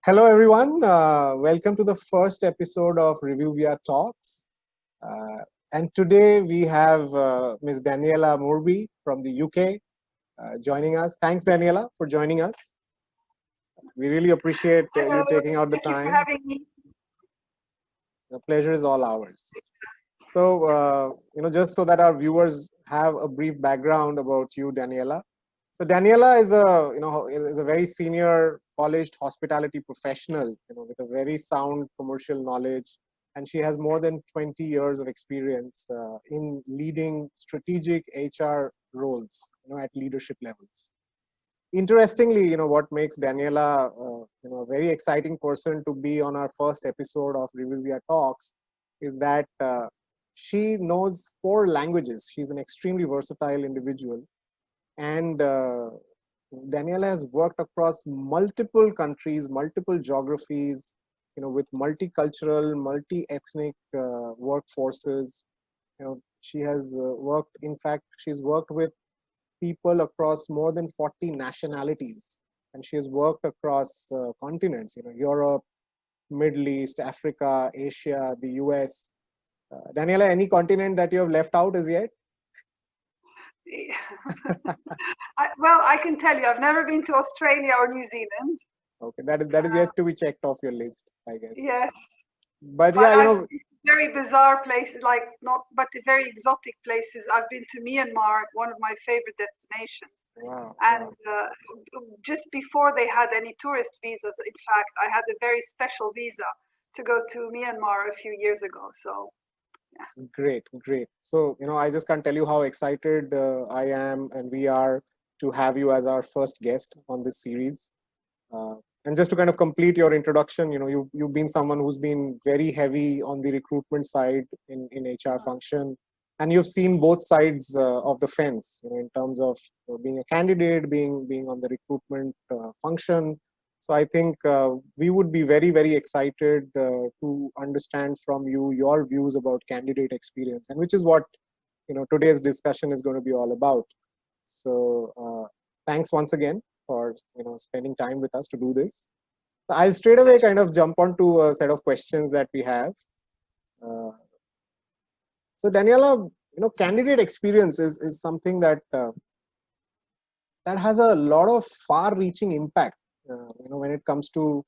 Hello, everyone. Welcome to the first episode of Reviewia Talks. Uh, and today we have Ms Daniella Moorby from the UK joining us. Thanks, Daniela, for joining us. We really appreciate Hello, you taking out the thank you for time. having me. The pleasure is all ours. So, just so that our viewers have a brief background about you, Daniela. So, Daniela is a very senior, polished hospitality professional, with a very sound commercial knowledge, and she has more than 20 years of experience in leading strategic HR roles, at leadership levels. Interestingly, what makes Daniela, a very exciting person to be on our first episode of Reviewia Talks is that she knows 4 languages. She's an extremely versatile individual, and Daniela has worked across multiple countries, multiple geographies, with multicultural, multi-ethnic workforces. She has worked. In fact, she's worked with people across more than 40 nationalities, and she has worked across continents, Europe, Middle East, Africa, Asia, the US. Daniela, any continent that you have left out as yet? Well, I can tell you, I've never been to Australia or New Zealand. Okay, that is yet to be checked off your list, I guess. Yes, But but yeah, I've very bizarre places, like not, but very exotic places. I've been to Myanmar, one of my favorite destinations. wow, And wow. just before they had any tourist visas, in fact, I had a very special visa to go to Myanmar a few years ago. So, Great, great. So, I just can't tell you how excited I am and we are to have you as our first guest on this series. Uh, and just to kind of complete your introduction, you've been someone who's been very heavy on the recruitment side in HR function, and you've seen both sides of the fence, in terms of being a candidate, being on the recruitment function. So I think we would be very, very excited to understand from you your views about candidate experience, and which is what today's discussion is going to be all about. So thanks once again for spending time with us to do this. So I'll straight away kind of jump onto a set of questions that we have. Uh, so Daniela, candidate experience is something that that has a lot of far-reaching impact. When it comes to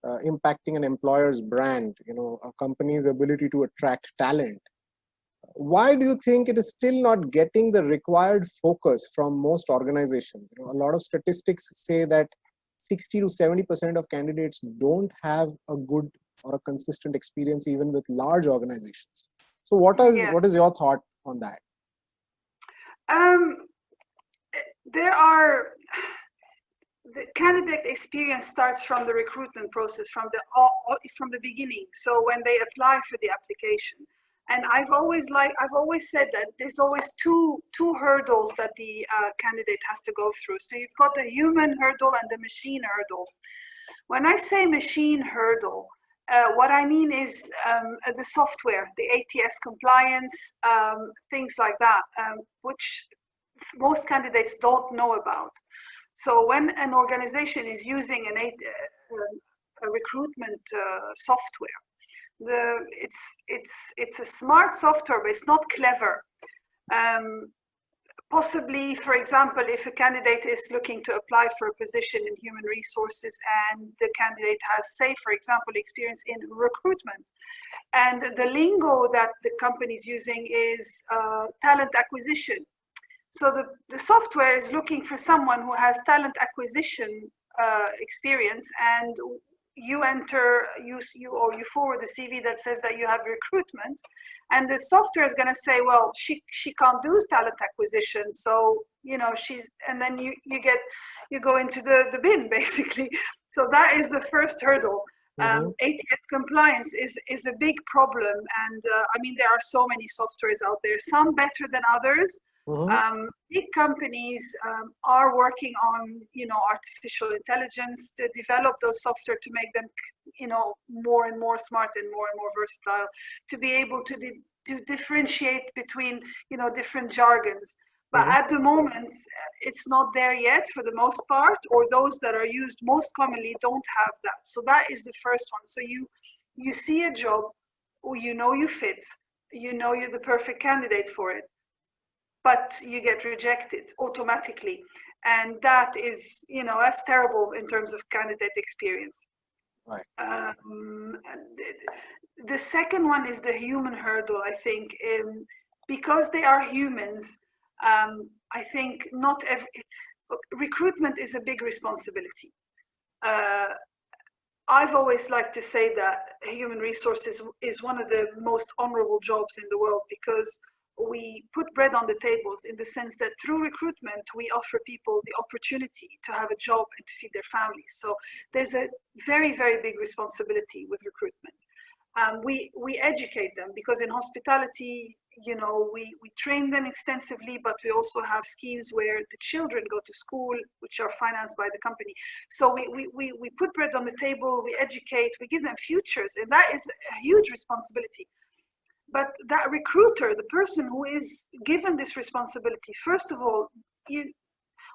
impacting an employer's brand, a company's ability to attract talent. Why do you think it is still not getting the required focus from most organizations? A lot of statistics say that 60 to 70% of candidates don't have a good or a consistent experience even with large organizations. So yeah. what is your thought on that? There are the candidate experience starts from the recruitment process, from the beginning. So when they apply for the application, and I've always said that there's always two hurdles that the candidate has to go through. So you've got the human hurdle and the machine hurdle. When I say machine hurdle, what I mean is the software, the ATS compliance, things like that, which most candidates don't know about. So when an organization is using a recruitment software, it's a smart software, but it's not clever. Possibly, for example, if a candidate is looking to apply for a position in human resources and the candidate has, say, for example, experience in recruitment, and the lingo that the company is using is talent acquisition. So the software is looking for someone who has talent acquisition experience, and you forward the CV that says that you have recruitment, and the software is going to say, well, she can't do talent acquisition, so she's, and then you go into the bin basically. So that is the first hurdle. ATS compliance is a big problem, and I mean there are so many softwares out there, some better than others. Big companies are working on artificial intelligence to develop those software to make them more and more smart and more versatile, to be able to differentiate between different jargons. But at the moment, it's not there yet for the most part, or those that are used most commonly don't have that. So that is the first one. So you see a job, or you know you fit, you know you're the perfect candidate for it, but you get rejected automatically. And that is, that's terrible in terms of candidate experience. Right. The second one is the human hurdle, I think. Because they are humans, I think not every recruitment is a big responsibility. I've always liked to say that human resources is one of the most honorable jobs in the world, because we put bread on the tables, in the sense that through recruitment, we offer people the opportunity to have a job and to feed their families. So there's a very, very big responsibility with recruitment. We educate them, because in hospitality, we train them extensively, but we also have schemes where the children go to school, which are financed by the company. So we put bread on the table, we educate, we give them futures, and that is a huge responsibility. But that recruiter, the person who is given this responsibility, first of all,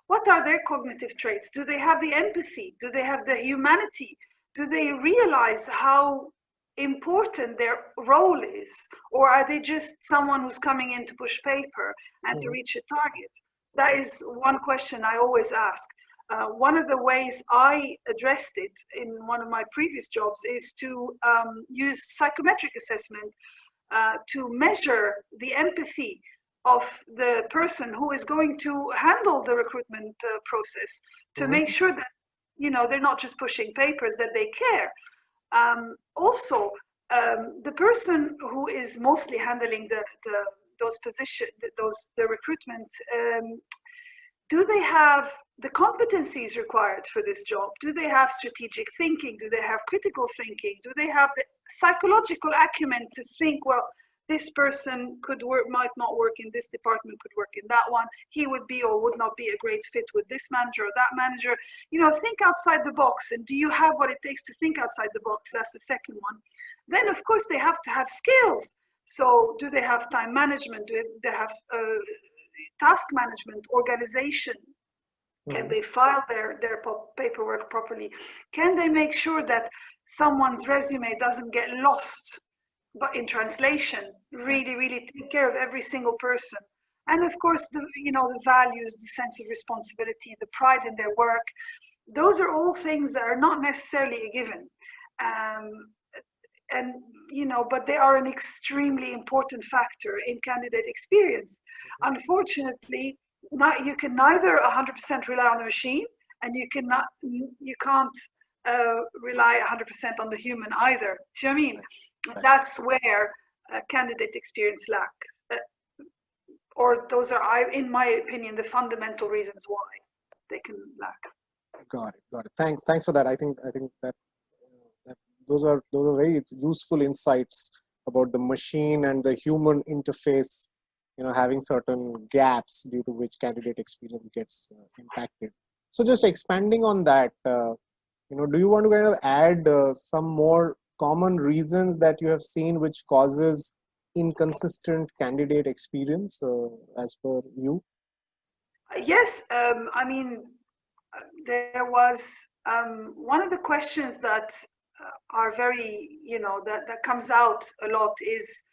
what are their cognitive traits? Do they have the empathy? Do they have the humanity? Do they realize how important their role is? Or are they just someone who's coming in to push paper and to reach a target? That is one question I always ask. One of the ways I addressed it in one of my previous jobs is to use psychometric assessment to measure the empathy of the person who is going to handle the recruitment process, to make sure that they're not just pushing papers, that they care. Also, the person who is mostly handling those positions, the recruitment, do they have the competencies required for this job? Do they have strategic thinking? Do they have critical thinking? Do they have the psychological acumen to think, well, this person might not work in this department, could work in that one. He would be or would not be a great fit with this manager or that manager. Think outside the box. And do you have what it takes to think outside the box? That's the second one. Then, of course, they have to have skills. So do they have time management? Do they have task management, organization? Can they file their paperwork properly? Can they make sure that someone's resume doesn't get lost, but in translation? Really, really take care of every single person. And of course, the values, the sense of responsibility, the pride in their work. Those are all things that are not necessarily a given. But they are an extremely important factor in candidate experience. Unfortunately, you can neither 100% rely on the machine, and you can't rely 100% on the human either. Do you know what I mean? That's where candidate experience lacks. Or those are, in my opinion, the fundamental reasons why they can lack. Got it. Thanks for that. I think that those are very useful insights about the machine and the human interface, having certain gaps due to which candidate experience gets impacted. So just expanding on that, do you want to kind of add some more common reasons that you have seen which causes inconsistent candidate experience as per you? Yes, there was one of the questions that are very, that comes out a lot is,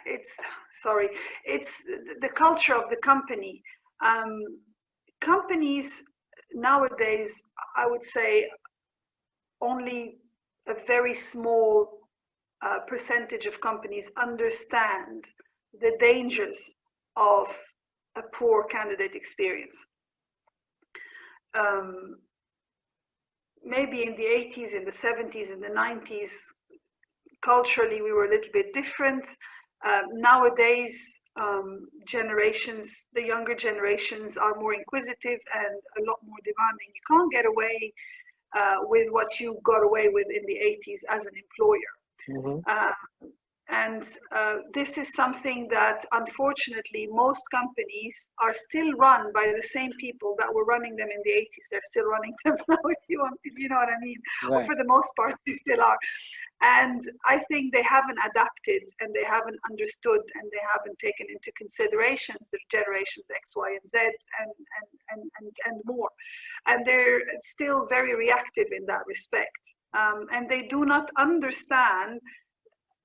it's the culture of the company. Companies nowadays, I would say, only a very small percentage of companies understand the dangers of a poor candidate experience. Maybe in the 80s, in the 70s, in the 90s, culturally we were a little bit different. Nowadays, the younger generations are more inquisitive and a lot more demanding. You can't get away with what you got away with in the 80s as an employer. And this is something that, unfortunately, most companies are still run by the same people that were running them in the 80s. They're still running them now, if you know what I mean. Or Right. for the most part, they still are. And I think they haven't adapted, and they haven't understood, and they haven't taken into considerations the generations X, Y, and Z, and more. And they're still very reactive in that respect. And they do not understand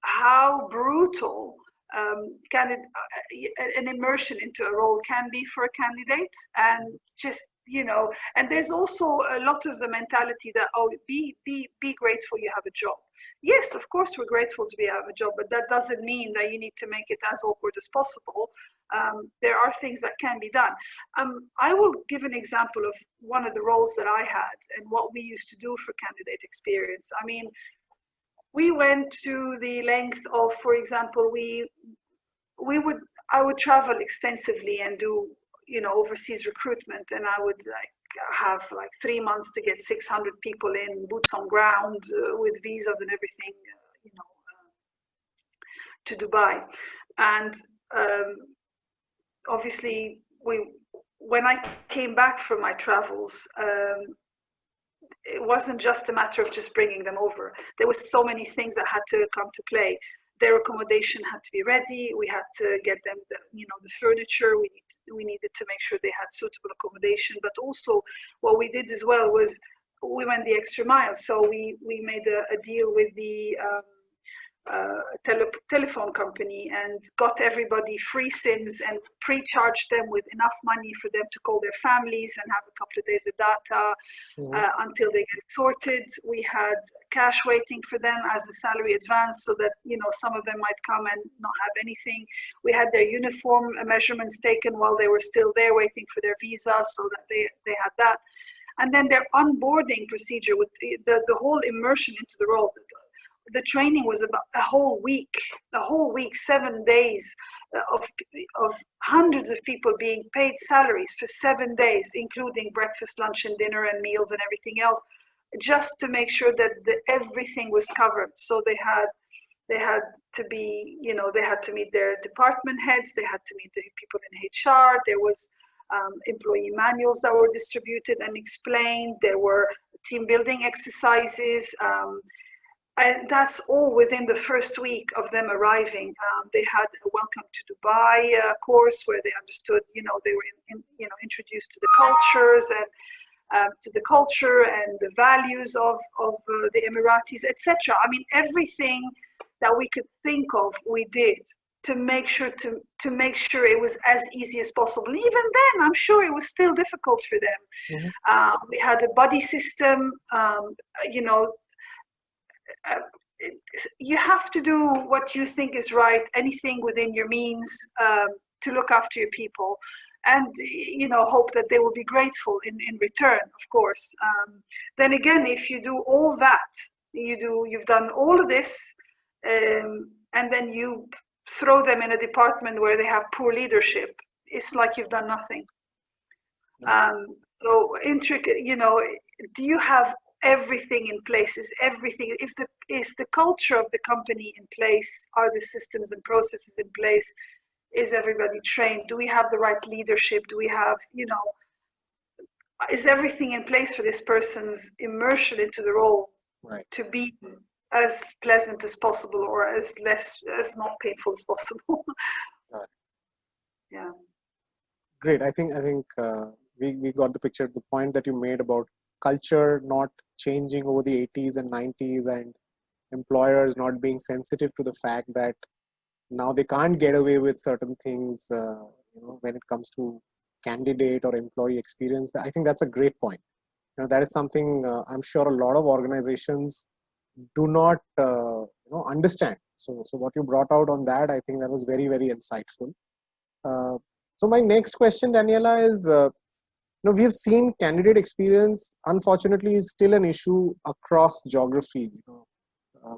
how brutal an immersion into a role can be for a candidate. And just, and there's also a lot of the mentality that, oh, be grateful you have a job. Yes, of course we're grateful to have a job, but that doesn't mean that you need to make it as awkward as possible. There are things that can be done. I will give an example of one of the roles that I had and what we used to do for candidate experience. I mean, we went to the length of, for example, I would travel extensively and do, overseas recruitment, and I would have 3 months to get 600 people in, boots on ground, with visas and everything, to Dubai. And obviously, when I came back from my travels, it wasn't just a matter of just bringing them over. There was so many things that had to come to play. Their accommodation had to be ready. We had to get them, the furniture. We needed to make sure they had suitable accommodation. But also, what we did as well was we went the extra mile. So we made a deal with the telephone company and got everybody free SIMs and pre-charged them with enough money for them to call their families and have a couple of days of data until they get sorted. We had cash waiting for them as a salary advance, so that some of them might come and not have anything. We had their uniform measurements taken while they were still there waiting for their visa, so that they had that. And then their onboarding procedure with the whole immersion into the role. The training was about a whole week, 7 days of hundreds of people being paid salaries for 7 days, including breakfast, lunch, and dinner, and meals, and everything else, just to make sure that everything was covered. So they had to be, they had to meet their department heads, they had to meet the people in HR. There was employee manuals that were distributed and explained. There were team building exercises. And that's all within the first week of them arriving. They had a welcome to Dubai course where they understood, they were introduced to the cultures and to the culture and the values of the Emiratis, etc. I mean, everything that we could think of, we did to make sure it was as easy as possible. And even then, I'm sure it was still difficult for them. We had a buddy system, you have to do what you think is right, anything within your means, to look after your people, and hope that they will be grateful in return, of course. Then again, if you do all that, you've done all of this, and then you throw them in a department where they have poor leadership, it's like you've done nothing. So intricate, do you have everything in place? Is everything, is the culture of the company in place? Are the systems and processes in place? Is everybody trained? Do we have the right leadership? Do we have, is everything in place for this person's immersion into the role to be as pleasant as possible, or as not painful as possible? Yeah. Great. I think we got the picture. The point that you made about culture not changing over the 80s and 90s, and employers not being sensitive to the fact that now they can't get away with certain things, when it comes to candidate or employee experience. I think that's a great point. That is something I'm sure a lot of organizations do not understand. So what you brought out on that, I think that was very, very insightful. So my next question, Daniella, is we have seen candidate experience, unfortunately, is still an issue across geographies.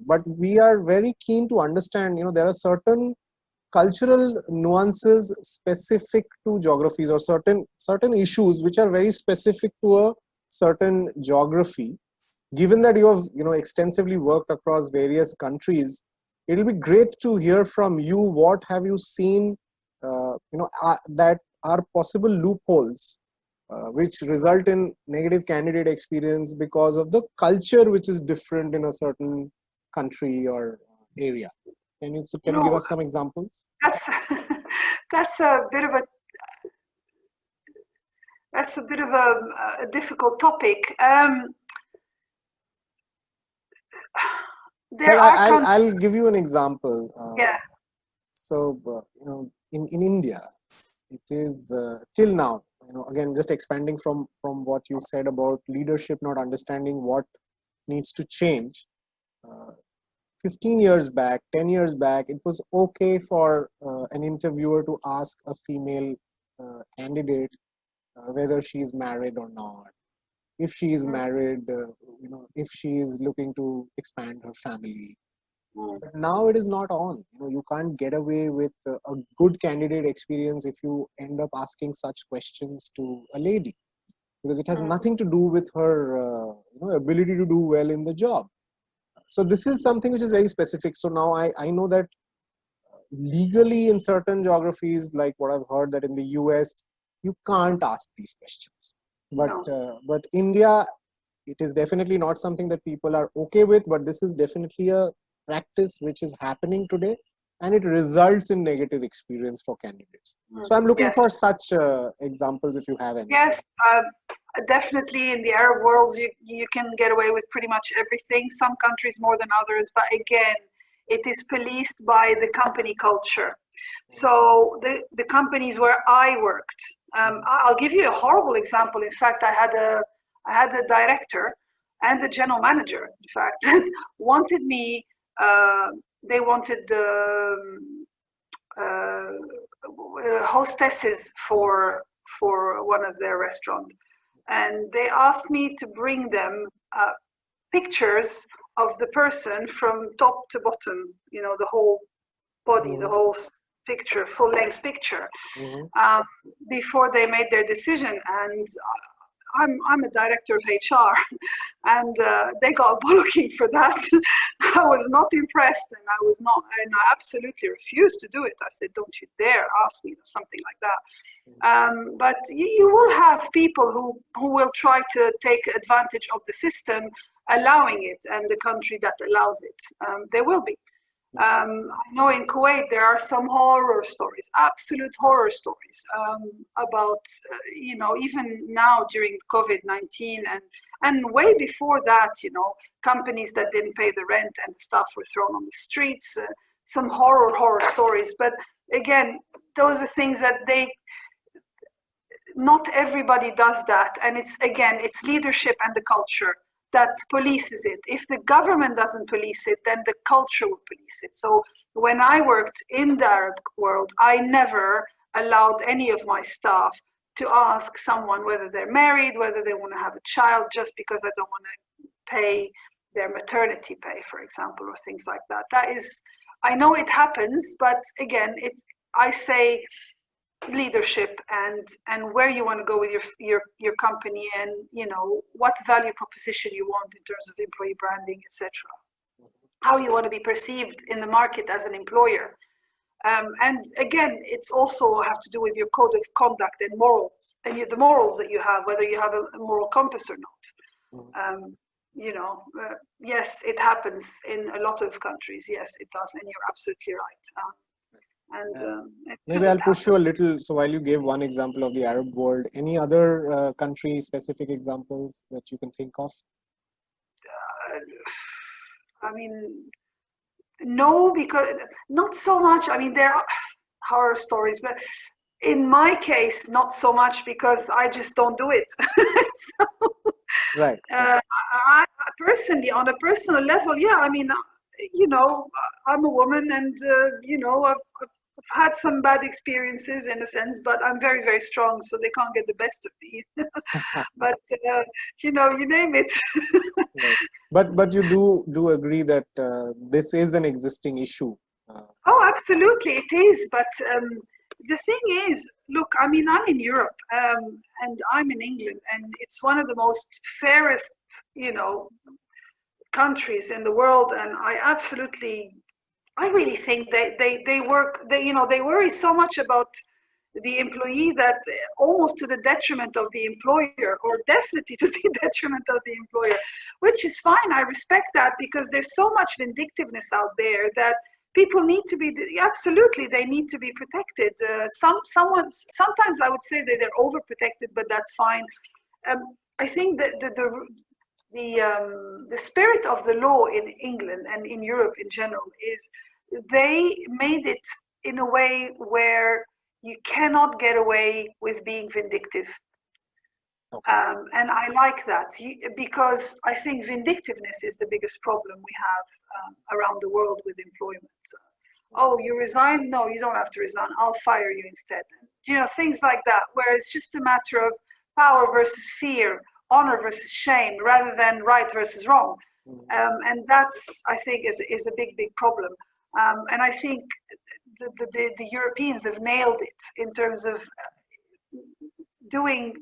But we are very keen to understand, there are certain cultural nuances specific to geographies, or certain issues which are very specific to a certain geography. Given that you have extensively worked across various countries, it'll be great to hear from you. What have you seen, that are possible loopholes which result in negative candidate experience because of the culture which is different in a certain country or area? Can you give us some examples? That's that's a bit of a a difficult topic. There are I'll give you an example. Yeah. So in India, it is till now, again, just expanding from what you said about leadership not understanding what needs to change. 15 years back, 10 years back, it was okay for an interviewer to ask a female candidate whether she is married or not. If she is married, if she is looking to expand her family. But now it is not on. You can't get away with a good candidate experience if you end up asking such questions to a lady, because it has nothing to do with her ability to do well in the job. So this is something which is very specific. So now I know that legally in certain geographies, like what I've heard, that in the US, you can't ask these questions. But India, it is definitely not something that people are okay with, but this is definitely a practice which is happening today, and it results in negative experience for candidates. So I'm looking for such examples if you have any. Yes, definitely in the Arab world, you can get away with pretty much everything. Some countries more than others, but again, it is policed by the company culture. So the companies where I worked, I'll give you a horrible example. In fact, I had a director and a general manager, in fact, wanted me, they wanted hostesses for one of their restaurants. And they asked me to bring them pictures of the person from top to bottom, the whole body, the whole picture, full-length picture, before they made their decision. And I'm a director of HR, and they got a bollocking for that. I was not impressed, and I absolutely refused to do it. I said, "Don't you dare ask me something like that." But you will have people who will try to take advantage of the system, allowing it, and the country that allows it. There will be. I know in Kuwait there are some horror stories, absolute horror stories about, even now during COVID-19 and way before that, companies that didn't pay the rent and staff were thrown on the streets, some horror stories. But again, those are things that not everybody does that. And it's leadership and the culture that polices it. If the government doesn't police it, then the culture will police it. So when I worked in the Arab world, I never allowed any of my staff to ask someone whether they're married, whether they want to have a child, just because I don't want to pay their maternity pay, for example, or things like that. I know it happens, but again, I say leadership and where you want to go with your company, and what value proposition you want in terms of employee branding, etc. How you want to be perceived in the market as an employer, and again, it's also have to do with your code of conduct and morals, and the morals that you have, whether you have a moral compass or not. Yes, it happens in a lot of countries. Yes, it does, and you're absolutely right. Maybe I'll push you a little. So while you gave one example of the Arab world, any other country-specific examples that you can think of? No, because not so much. There are horror stories, but in my case, not so much, because I just don't do it. Right. I personally, on a personal level, yeah. I'm a woman, and I've had some bad experiences in a sense, but I'm very, very strong, so they can't get the best of me. But you name it. Right. But you do agree that this is an existing issue. Oh, absolutely, it is. But the thing is, look, I'm in Europe, and I'm in England, and it's one of the most fairest, countries in the world, and I absolutely I really think they work, they worry so much about the employee that almost to the detriment of the employer, or definitely to the detriment of the employer, which is fine. I respect that, because there's so much vindictiveness out there that people need to be, absolutely, they need to be protected. Sometimes I would say that they're overprotected, but that's fine. I think that the spirit of the law in England and in Europe in general is they made it in a way where you cannot get away with being vindictive. Okay. And I like that, because I think vindictiveness is the biggest problem we have around the world with employment. Oh, you resign? No, you don't have to resign. I'll fire you instead. Things like that, where it's just a matter of power versus fear, honor versus shame, rather than right versus wrong. And that's, I think, is a big problem. And I think the Europeans have nailed it in terms of doing,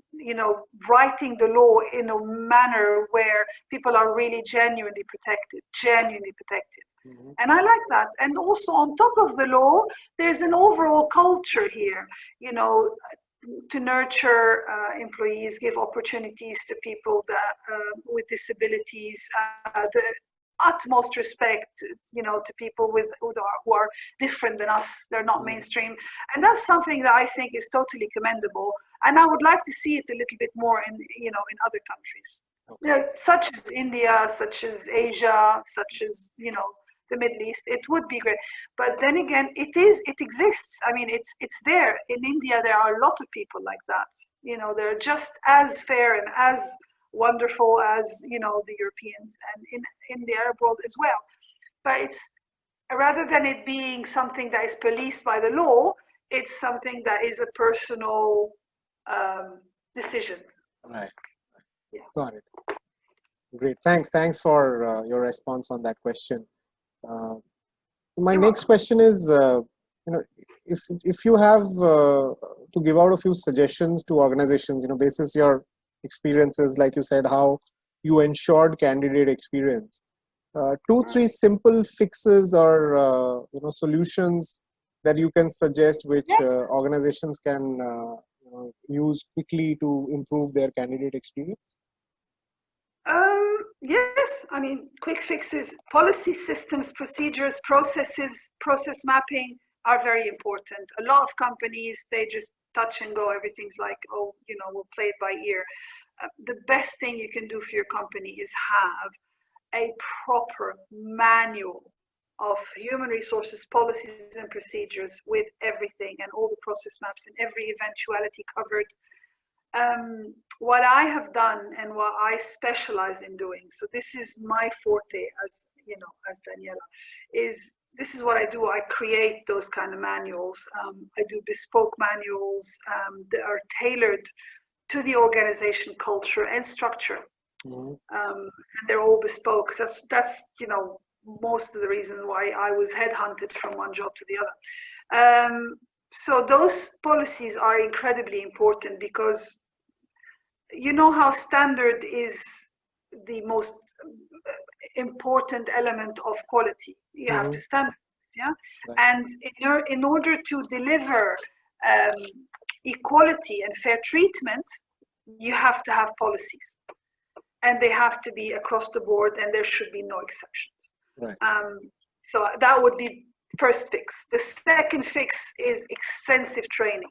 writing the law in a manner where people are really genuinely protected. And I like that. And also on top of the law, there's an overall culture here, to nurture employees, give opportunities to people that with disabilities, the utmost respect, to people who are different than us. They're not mainstream, and that's something that I think is totally commendable. And I would like to see it a little bit more in other countries, such as India, such as Asia, such as the Middle East. It would be great. But then again, it exists. I mean, it's there. In India, there are a lot of people like that. They're just as fair and as wonderful as, the Europeans, and in the Arab world as well. But it's, rather than it being something that is policed by the law, it's something that is a personal decision. Right. Yeah. Got it. Great. Thanks for your response on that question. My next question is, if you have to give out a few suggestions to organizations, basis your experiences, like you said, how you ensured candidate experience, 2-3 simple fixes or solutions that you can suggest, which organizations can use quickly to improve their candidate experience. Yes, I mean, quick fixes, policy systems, procedures, processes, process mapping are very important. A lot of companies, they just touch and go. Everything's like, oh, we'll play it by ear. The best thing you can do for your company is have a proper manual of human resources policies and procedures, with everything and all the process maps and every eventuality covered. What I have done and what I specialize in doing, so this is my forte as Daniella, is this is what I do. I create those kind of manuals. I do bespoke manuals that are tailored to the organization culture and structure. And they're all bespoke. So that's most of the reason why I was headhunted from one job to the other. So those policies are incredibly important, because how standard is the most important element of quality. You have to standardize, Right. And in order to deliver equality and fair treatment, you have to have policies, and they have to be across the board, and there should be no exceptions. Right. So that would be first fix. The second fix is extensive training.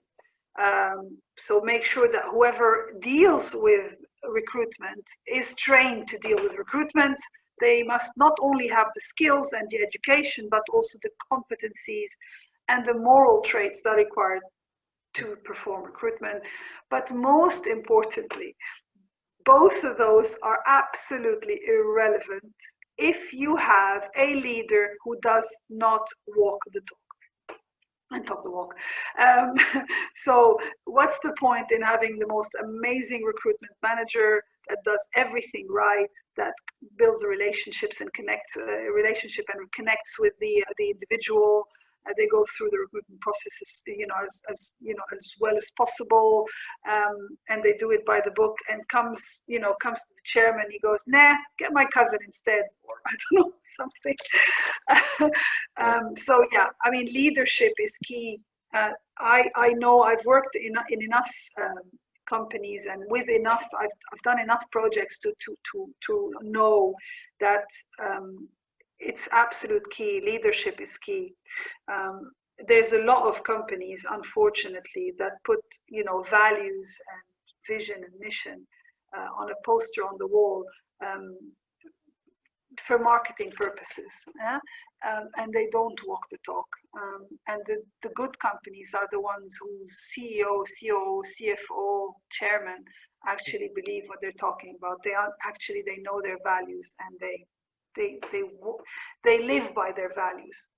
So make sure that whoever deals with recruitment is trained to deal with recruitment. They must not only have the skills and the education, but also the competencies and the moral traits that are required to perform recruitment. But most importantly, both of those are absolutely irrelevant if you have a leader who does not walk the talk and talk the walk. So what's the point in having the most amazing recruitment manager that does everything right, that builds relationships and connects with the individual, They go through the recruitment processes, as well as possible, and they do it by the book. And comes to the chairman, he goes, "Nah, get my cousin instead," or I don't know, something. So yeah, I mean, leadership is key. I know I've worked in enough companies, and with enough, I've done enough projects to know that it's absolute key. Leadership is key. There's a lot of companies, unfortunately, that put values and vision and mission on a poster on the wall for marketing purposes, and they don't walk the talk. And the good companies are the ones whose CEO, COO, CFO, chairman actually believe what they're talking about. They know their values, and they live by their values.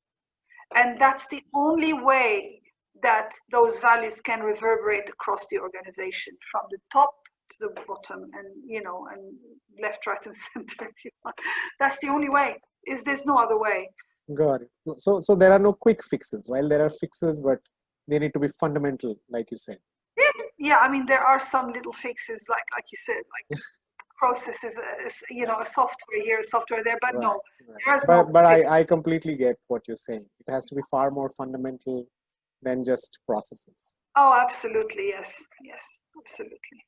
And that's the only way that those values can reverberate across the organization, from the top to the bottom, and left, right, and center, if you want. That's the only way. There's no other way. Got it. So there are no quick fixes. While there are fixes, but they need to be fundamental, like you said. Yeah, I mean, there are some little fixes, like you said, like processes, a software here, a software there, but no. But I completely get what you're saying. It has to be far more fundamental than just processes. Oh, absolutely. Yes, absolutely.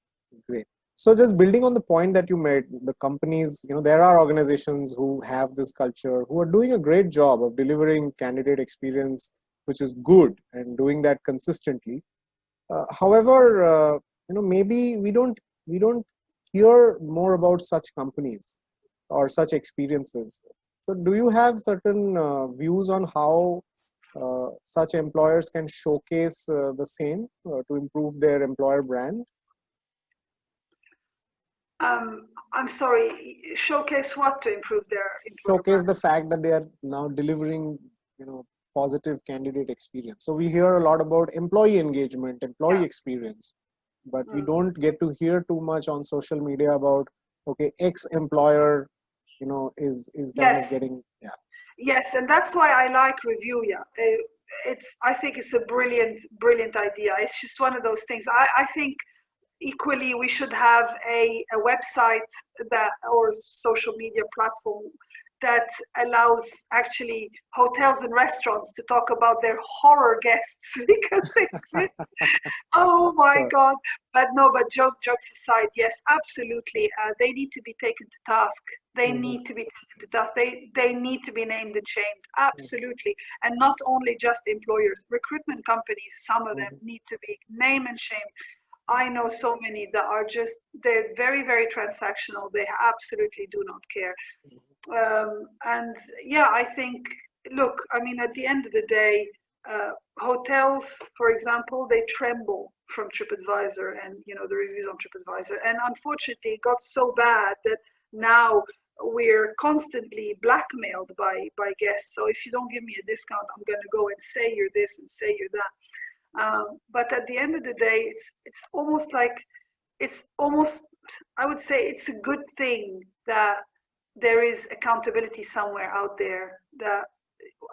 Great. So just building on the point that you made, the companies, there are organizations who have this culture, who are doing a great job of delivering candidate experience, which is good, and doing that consistently. However, maybe we don't hear more about such companies or such experiences. So do you have certain views on how such employers can showcase the same to improve their employer brand? I'm sorry, showcase what to improve their employer Showcase brand? The fact that they are now delivering, positive candidate experience. So we hear a lot about employee engagement, employee experience, but we don't get to hear too much on social media about, okay, ex-employer, is kind of getting, Yes, and that's why I like Reviewia. I think it's a brilliant idea. It's just one of those things. I think equally we should have a website or social media platform that allows actually hotels and restaurants to talk about their horror guests, because they exist. Oh my God. But jokes aside, yes, absolutely. They need to be taken to task. They need to be taken to task. They need to be named and shamed. Absolutely. And not only just employers, recruitment companies, some of them need to be named and shamed. I know so many that are they're very, very transactional. They absolutely do not care. And yeah, I think, look, I mean, at the end of the day, hotels, for example, they tremble from TripAdvisor and, the reviews on TripAdvisor. And unfortunately, it got so bad that now we're constantly blackmailed by guests. So if you don't give me a discount, I'm going to go and say you're this and say you're that. But at the end of the day, it's almost, I would say it's a good thing that there is accountability somewhere out there. That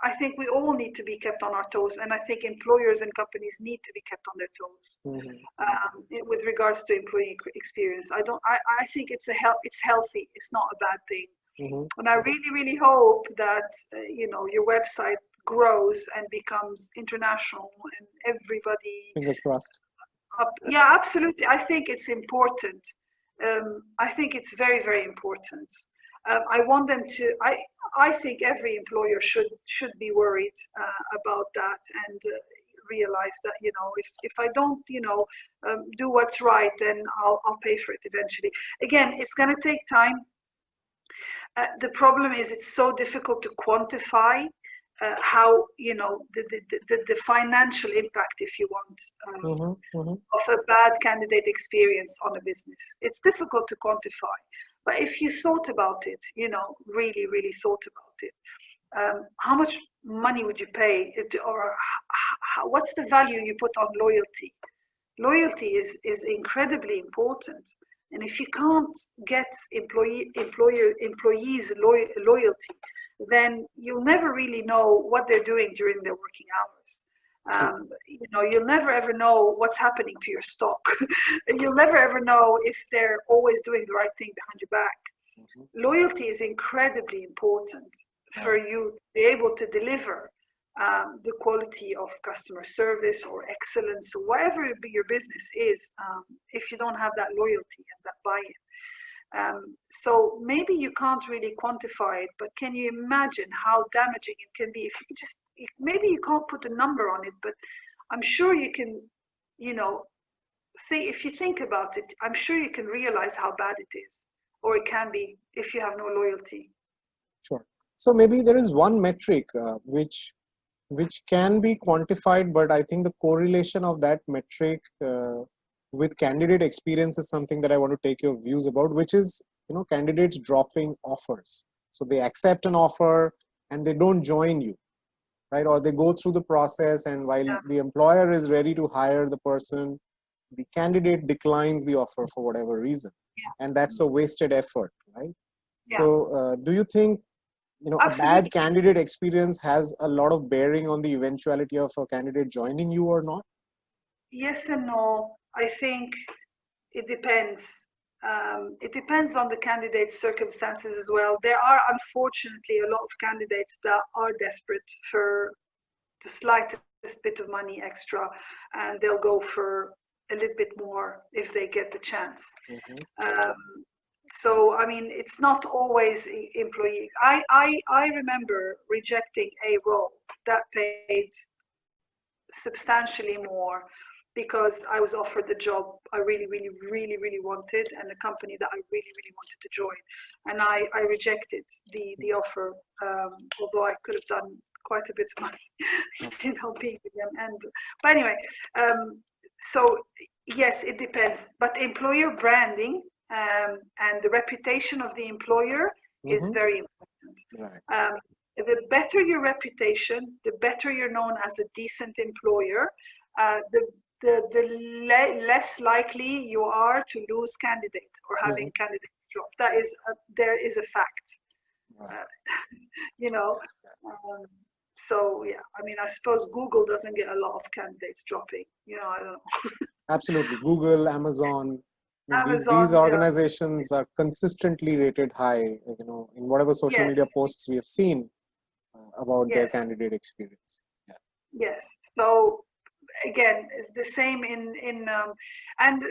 I think we all need to be kept on our toes, and I think employers and companies need to be kept on their toes with regards to employee experience. I think it's healthy. It's not a bad thing. And I really, really hope that your website grows and becomes international, and everybody. Fingers crossed. Yeah, absolutely. I think it's important. I think it's very, very important. I want them to. I think every employer should be worried about that, and realize that if I don't do what's right, then I'll pay for it eventually. Again, it's going to take time. The problem is it's so difficult to quantify how the financial impact, if you want, of a bad candidate experience on a business. It's difficult to quantify, but if you thought about it, really, really thought about it, how much money would you pay, or what's the value you put on loyalty? Loyalty is incredibly important. And if you can't get employees loyalty, then you'll never really know what they're doing during their working hours. You'll never ever know what's happening to your stock. You'll never ever know if they're always doing the right thing behind your back. Loyalty is incredibly important for you to be able to deliver the quality of customer service or excellence, or whatever your business is, if you don't have that loyalty and that buy-in. So maybe you can't really quantify it, but can you imagine how damaging it can be if you just, maybe you can't put a number on it, but I'm sure you can, if you think about it, I'm sure you can realize how bad it is, or it can be, if you have no loyalty. Sure. So maybe there is one metric which can be quantified, but I think the correlation of that metric with candidate experience is something that I want to take your views about, which is, candidates dropping offers. So they accept an offer and they don't join you, right? Or they go through the process, and while the employer is ready to hire the person, the candidate declines the offer for whatever reason. And that's a wasted effort, right? So do you think, a bad candidate experience has a lot of bearing on the eventuality of a candidate joining you or not? Yes and no. I think it depends. It depends on the candidate's circumstances as well. There are, unfortunately, a lot of candidates that are desperate for the slightest bit of money extra, and they'll go for a little bit more if they get the chance. So, I mean, it's not always employee. I remember rejecting a role that paid substantially more because I was offered the job I really, really, really, really wanted, and the company that I really, really wanted to join. And I rejected the offer, although I could have done quite a bit of money, being with them. But anyway, so yes, it depends. But employer branding and the reputation of the employer is very important. The better your reputation, the better you're known as a decent employer, the less likely you are to lose candidates or having candidates drop. There is a fact. So yeah, I mean, I suppose Google doesn't get a lot of candidates dropping. I don't know. Absolutely, Google, Amazon. These organizations are consistently rated high, in whatever social media posts we have seen about their candidate experience. Yes. So again, it's the same and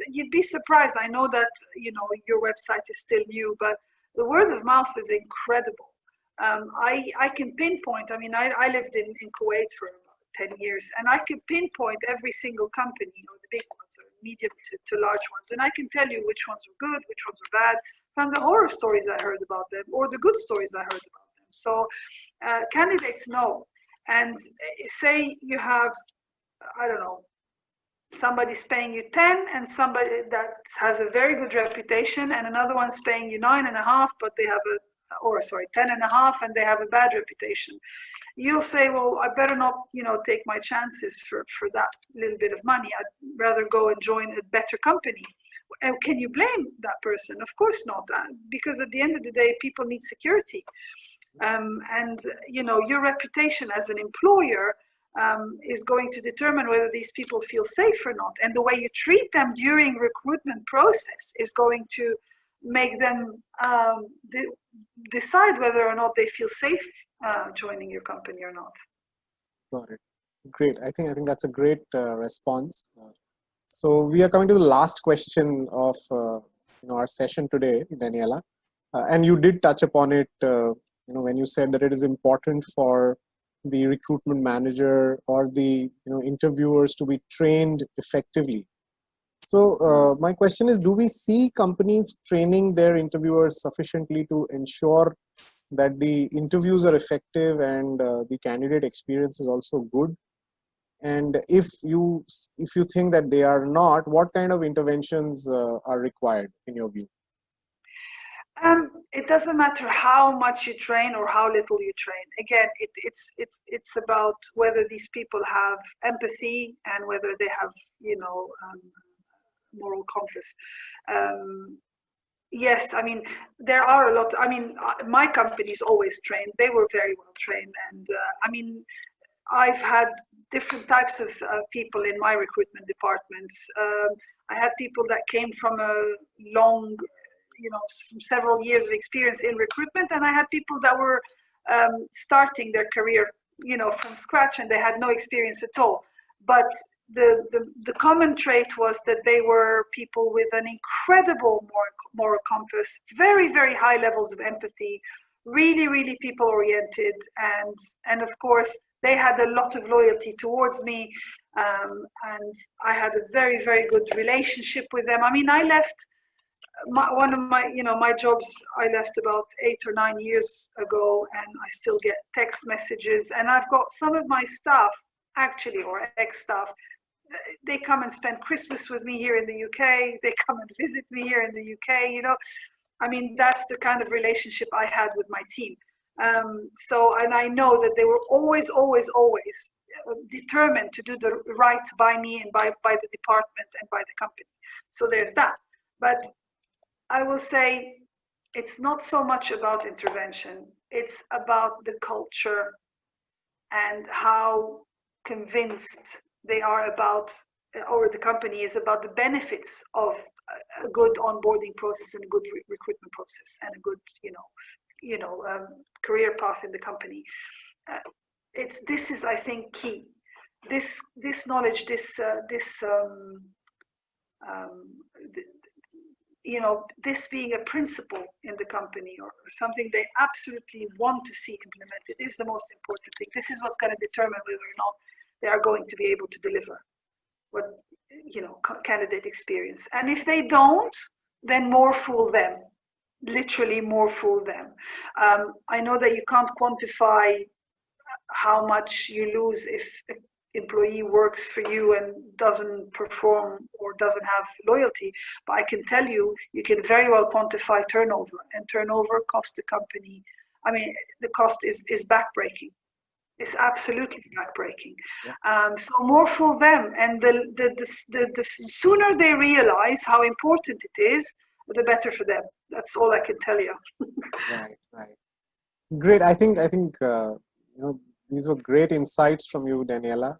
you'd be surprised. I know that, your website is still new, but the word of mouth is incredible. I can pinpoint, I mean, I lived in Kuwait for 10 years, and I can pinpoint every single company, the big ones or medium to large ones, and I can tell you which ones are good, which ones are bad, from the horror stories I heard about them or the good stories I heard about them. So candidates know. And say you have, I don't know, somebody's paying you 10 and somebody that has a very good reputation, and another one's paying you 9.5, but they have 10.5, and they have a bad reputation. You'll say, well, I better not, take my chances for that little bit of money. I'd rather go and join a better company. And can you blame that person? Of course not, because at the end of the day, people need security. And your reputation as an employer is going to determine whether these people feel safe or not. And the way you treat them during recruitment process is going to make them decide whether or not they feel safe joining your company or not. Got it. Great. I think that's a great response. So we are coming to the last question of our session today, Daniella, and you did touch upon it. When you said that it is important for the recruitment manager or the interviewers to be trained effectively. So my question is, do we see companies training their interviewers sufficiently to ensure that the interviews are effective and the candidate experience is also good? And if you think that they are not, what kind of interventions are required in your view? It doesn't matter how much you train or how little you train. Again, it's about whether these people have empathy and whether they have moral compass. yes, I mean, there are a lot. I mean, my company's always trained. They were very well trained. And I mean, I've had different types of people in my recruitment departments. I had people that came from a long, from several years of experience in recruitment, and I had people that were starting their career, from scratch, and they had no experience at all. But the common trait was that they were people with an incredible moral compass, very, very high levels of empathy, really, really people oriented, and of course they had a lot of loyalty towards me, and I had a very, very good relationship with them. I mean, I left one of my jobs. I left about 8 or 9 years ago, and I still get text messages, and I've got some of my staff, actually, or ex-staff. They come and spend Christmas with me here in the UK. They come and visit me here in the UK. I mean, that's the kind of relationship I had with my team. And I know that they were always, always, always determined to do the right by me and by the department and by the company. So there's that. But I will say it's not so much about intervention. It's about the culture and how convinced they are about, or the company is about, the benefits of a good onboarding process and a good recruitment process and a good, career path in the company. This is, I think, key. This knowledge, this being a principle in the company, or something they absolutely want to see implemented, is the most important thing. This is what's going to determine whether or not they are going to be able to deliver what, candidate experience. And if they don't, then more fool them. Literally more fool them. I know that you can't quantify how much you lose if an employee works for you and doesn't perform or doesn't have loyalty, but I can tell you, you can very well quantify turnover, and turnover costs the company. I mean, the cost is backbreaking. It's absolutely backbreaking. Yeah. So more for them, and the sooner they realize how important it is, the better for them. That's all I can tell you. Right. Great. I think these were great insights from you, Daniella.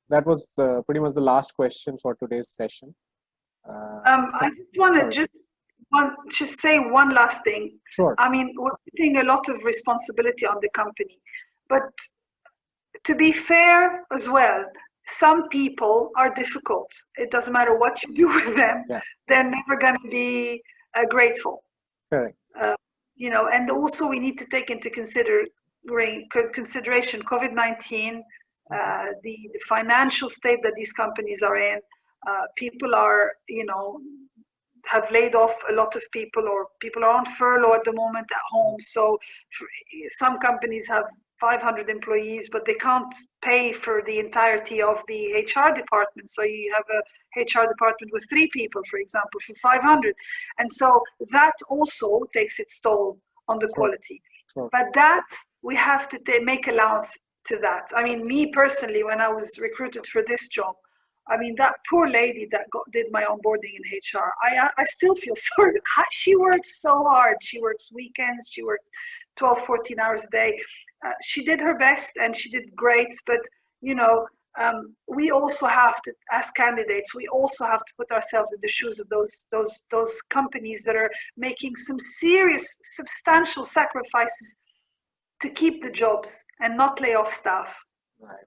That was pretty much the last question for today's session. I just want to say one last thing. Sure. I mean, we're putting a lot of responsibility on the company, but to be fair as well, some people are difficult. It doesn't matter what you do with them. Yeah. They're never going to be grateful. Correct. And also we need to take into consideration COVID-19, the financial state that these companies are in. People are, have laid off a lot of people, or people are on furlough at the moment at home. So some companies have 500 employees, but they can't pay for the entirety of the HR department. So you have a HR department with 3 people, for example, for 500. And so that also takes its toll on the quality. Sure. But that, we have to make allowance to that. I mean, me personally, when I was recruited for this job, I mean, that poor lady that did my onboarding in HR, I still feel sorry. She works so hard. She works weekends. She works 12, 14 hours a day. She did her best and she did great. But, we also have to, as candidates, we also have to put ourselves in the shoes of those companies that are making some serious, substantial sacrifices to keep the jobs and not lay off staff. Right.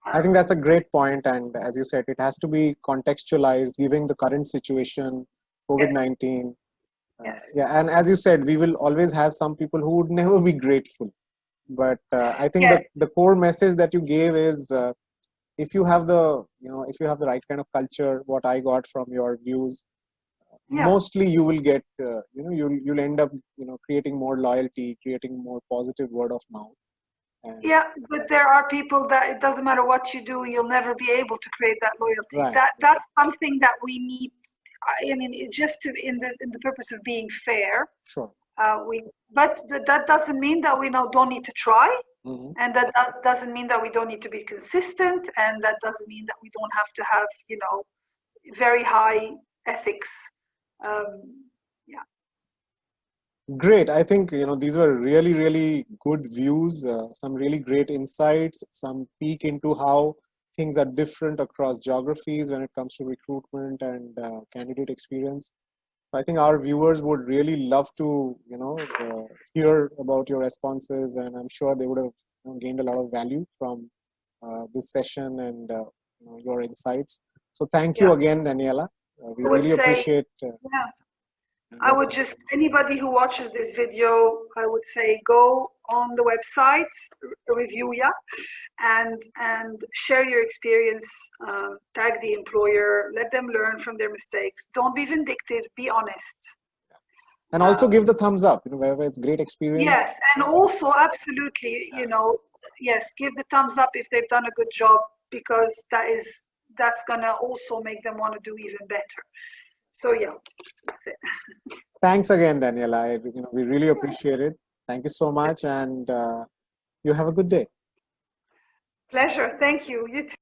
I think that's a great point, and as you said, it has to be contextualized, given the current situation, COVID-19. Yes. Yeah, and as you said, we will always have some people who would never be grateful. But I think that the core message that you gave is, if you have the right kind of culture, what I got from your views, mostly you will get, you'll end up, creating more loyalty, creating more positive word of mouth. Yeah, but there are people that it doesn't matter what you do, you'll never be able to create that loyalty. Right. That's something that we need. I mean, just in the purpose of being fair. Sure. But that doesn't mean that we don't need to try, mm-hmm. and that doesn't mean that we don't need to be consistent, and that doesn't mean that we don't have to have very high ethics. Great. I think, these were really, really good views, some really great insights, some peek into how things are different across geographies when it comes to recruitment and candidate experience. I think our viewers would really love to, hear about your responses, and I'm sure they would have gained a lot of value from this session and your insights. So thank you Yeah, again, Daniela. We I would really say, appreciate yeah, I your would time. just, anybody who watches this video, I would say go on the website, Reviewia, and share your experience, tag the employer, let them learn from their mistakes. Don't be vindictive, be honest. And also give the thumbs up, wherever it's great experience. Yes, and also absolutely, yes, give the thumbs up if they've done a good job, because that's gonna also make them want to do even better. So yeah, that's it. Thanks again, Daniela. We really appreciate it. Thank you so much, and you have a good day. Pleasure. Thank you. You too.